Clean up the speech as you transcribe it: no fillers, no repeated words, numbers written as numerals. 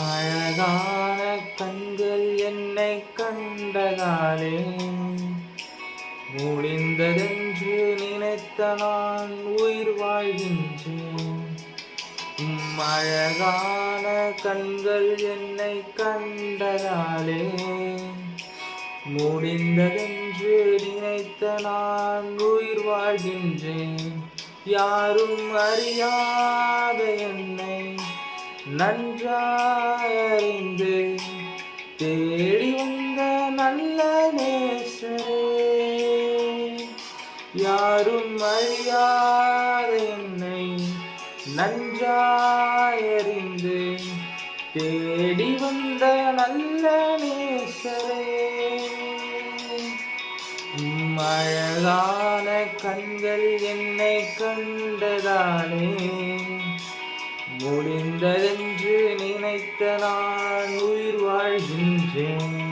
அழகான கண்கள் என்னை கண்டதாலே முடிந்ததென்று நினைத்த நான் உயிர் வாழ்கின்றேன். அழகான கண்கள் என்னை கண்டதாலே முடிந்ததென்று நினைத்த நான் உயிர் வாழ்கின்றேன். யாரும் அறியாத என்னை நன்றாய்ந்து தேடி வந்த நல்ல நேசரே, யாரும் அறியாத என்னை நன்றாயறிந்து தேடி வந்த நல்ல நேசரே. அழகான கண்கள் என்னை கண்டதாலே முடிந்ததென்று நினைத்த நான் உயிர் வாழ்கின்றேன்.